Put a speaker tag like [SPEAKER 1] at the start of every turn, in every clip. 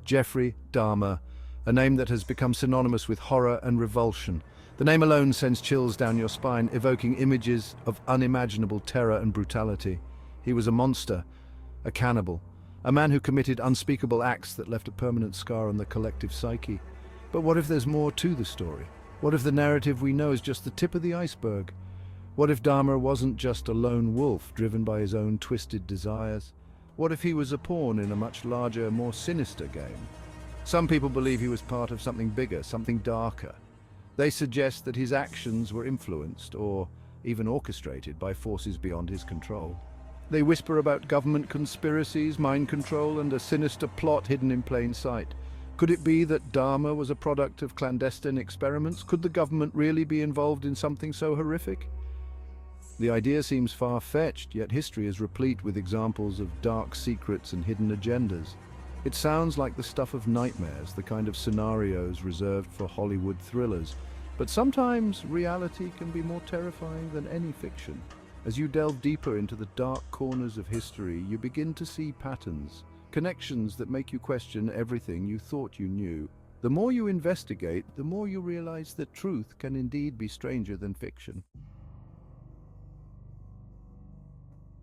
[SPEAKER 1] Jeffrey Dahmer, a name that has become synonymous with horror and revulsion. The name alone sends chills down your spine, evoking images of unimaginable terror and brutality. He was a monster, a cannibal, a man who committed unspeakable acts that left a permanent scar on the collective psyche. But what if there's more to the story? What if the narrative we know is just the tip of the iceberg? What if Dahmer wasn't just a lone wolf driven by his own twisted desires? What if he was a pawn in a much larger, more sinister game? Some people believe he was part of something bigger, something darker. They suggest that his actions were influenced or even orchestrated by forces beyond his control. They whisper about government conspiracies, mind control, and a sinister plot hidden in plain sight. Could it be that Dahmer was a product of clandestine experiments? Could the government really be involved in something so horrific? The idea seems far-fetched, yet history is replete with examples of dark secrets and hidden agendas. It sounds like the stuff of nightmares, the kind of scenarios reserved for Hollywood thrillers. But sometimes reality can be more terrifying than any fiction. As you delve deeper into the dark corners of history, you begin to see patterns, connections that make you question everything you thought you knew. The more you investigate, the more you realize that truth can indeed be stranger than fiction.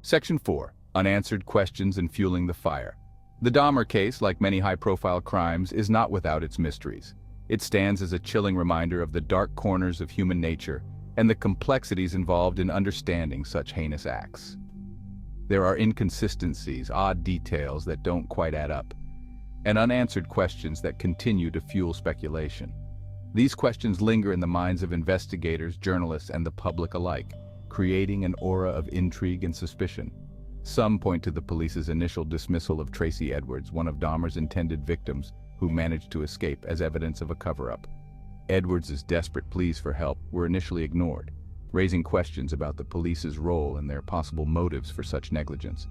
[SPEAKER 2] Section 4. Unanswered Questions and Fueling the Fire. The Dahmer case, like many high-profile crimes, is not without its mysteries. It stands as a chilling reminder of the dark corners of human nature and the complexities involved in understanding such heinous acts. There are inconsistencies, odd details that don't quite add up, and unanswered questions that continue to fuel speculation. These questions linger in the minds of investigators, journalists, and the public alike, creating an aura of intrigue and suspicion. Some point to the police's initial dismissal of Tracy Edwards, one of Dahmer's intended victims, who managed to escape, as evidence of a cover-up. Edwards' desperate pleas for help were initially ignored, raising questions about the police's role and their possible motives for such negligence.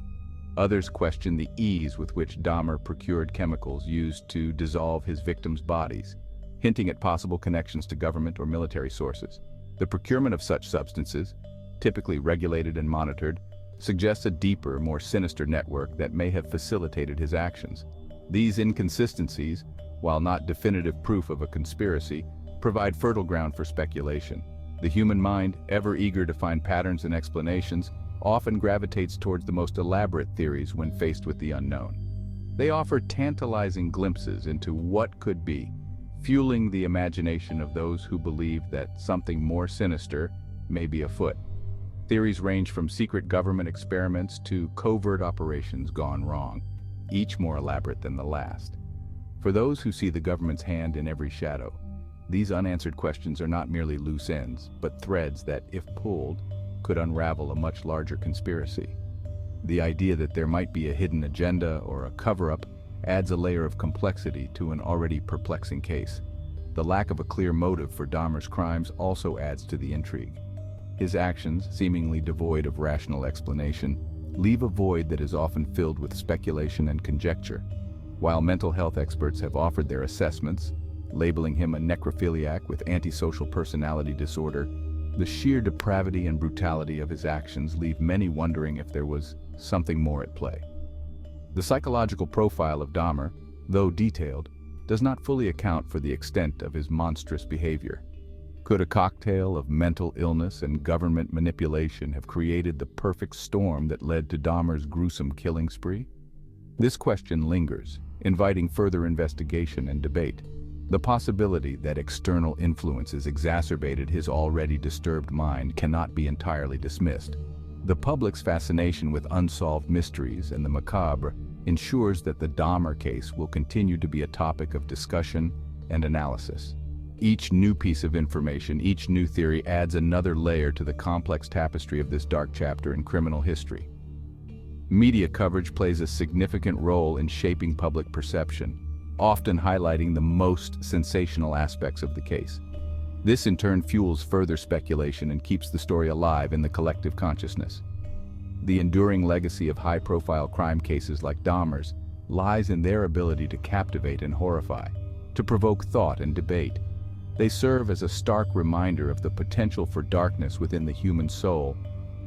[SPEAKER 2] Others question the ease with which Dahmer procured chemicals used to dissolve his victims' bodies, hinting at possible connections to government or military sources. The procurement of such substances, typically regulated and monitored, suggests a deeper, more sinister network that may have facilitated his actions. These inconsistencies, while not definitive proof of a conspiracy, provide fertile ground for speculation. The human mind, ever eager to find patterns and explanations, often gravitates towards the most elaborate theories when faced with the unknown. They offer tantalizing glimpses into what could be, fueling the imagination of those who believe that something more sinister may be afoot. Theories range from secret government experiments to covert operations gone wrong, each more elaborate than the last. For those who see the government's hand in every shadow, these unanswered questions are not merely loose ends, but threads that, if pulled, could unravel a much larger conspiracy. The idea that there might be a hidden agenda or a cover-up adds a layer of complexity to an already perplexing case. The lack of a clear motive for Dahmer's crimes also adds to the intrigue. His actions, seemingly devoid of rational explanation, leave a void that is often filled with speculation and conjecture. While mental health experts have offered their assessments, labeling him a necrophiliac with antisocial personality disorder, the sheer depravity and brutality of his actions leave many wondering if there was something more at play. The psychological profile of Dahmer, though detailed, does not fully account for the extent of his monstrous behavior. Could a cocktail of mental illness and government manipulation have created the perfect storm that led to Dahmer's gruesome killing spree? This question lingers, inviting further investigation and debate. The possibility that external influences exacerbated his already disturbed mind cannot be entirely dismissed. The public's fascination with unsolved mysteries and the macabre ensures that the Dahmer case will continue to be a topic of discussion and analysis. Each new piece of information, each new theory adds another layer to the complex tapestry of this dark chapter in criminal history. Media coverage plays a significant role in shaping public perception, often highlighting the most sensational aspects of the case. This in turn fuels further speculation and keeps the story alive in the collective consciousness. The enduring legacy of high-profile crime cases like Dahmer's lies in their ability to captivate and horrify, to provoke thought and debate. They serve as a stark reminder of the potential for darkness within the human soul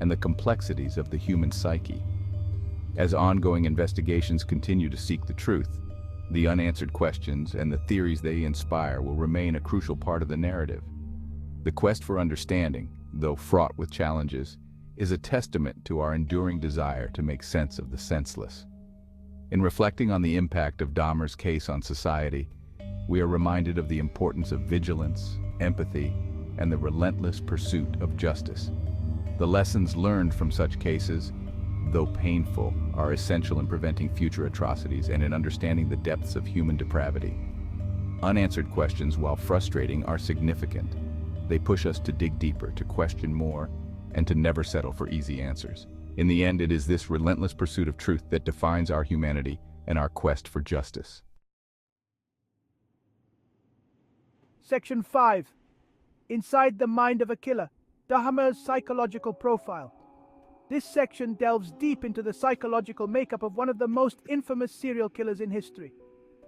[SPEAKER 2] and the complexities of the human psyche. As ongoing investigations continue to seek the truth, The unanswered questions and the theories they inspire will remain a crucial part of the narrative. The quest for understanding, though fraught with challenges, is a testament to our enduring desire to make sense of the senseless. In reflecting on the impact of Dahmer's case on society, we are reminded of the importance of vigilance, empathy, and the relentless pursuit of justice. The lessons learned from such cases, though painful, are essential in preventing future atrocities and in understanding the depths of human depravity. Unanswered questions, while frustrating, are significant. They push us to dig deeper, to question more, and to never settle for easy answers. In the end, it is this relentless pursuit of truth that defines our humanity and our quest for justice.
[SPEAKER 3] Section 5. Inside the Mind of a Killer, Dahmer's Psychological Profile. This section delves deep into the psychological makeup of one of the most infamous serial killers in history.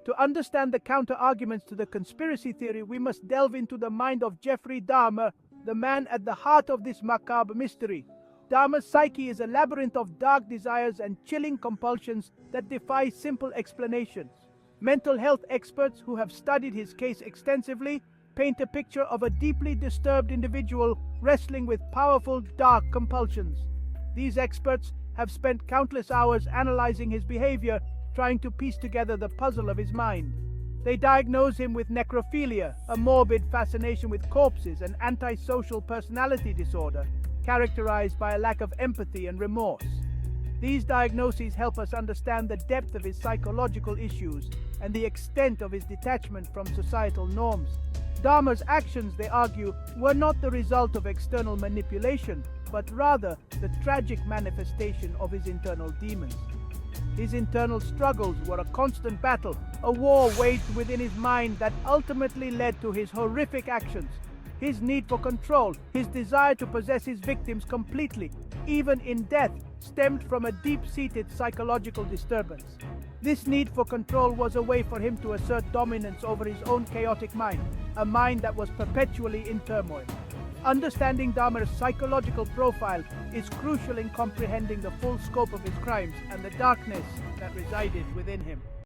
[SPEAKER 3] To understand the counter-arguments to the conspiracy theory, we must delve into the mind of Jeffrey Dahmer, the man at the heart of this macabre mystery. Dahmer's psyche is a labyrinth of dark desires and chilling compulsions that defy simple explanations. Mental health experts who have studied his case extensively paint a picture of a deeply disturbed individual wrestling with powerful, dark compulsions. These experts have spent countless hours analyzing his behavior, trying to piece together the puzzle of his mind. They diagnose him with necrophilia, a morbid fascination with corpses, and antisocial personality disorder, characterized by a lack of empathy and remorse. These diagnoses help us understand the depth of his psychological issues and the extent of his detachment from societal norms. Dahmer's actions, they argue, were not the result of external manipulation, but rather the tragic manifestation of his internal demons. His internal struggles were a constant battle, a war waged within his mind that ultimately led to his horrific actions. His need for control, his desire to possess his victims completely, even in death, stemmed from a deep-seated psychological disturbance. This need for control was a way for him to assert dominance over his own chaotic mind, a mind that was perpetually in turmoil. Understanding Dahmer's psychological profile is crucial in comprehending the full scope of his crimes and the darkness that resided within him.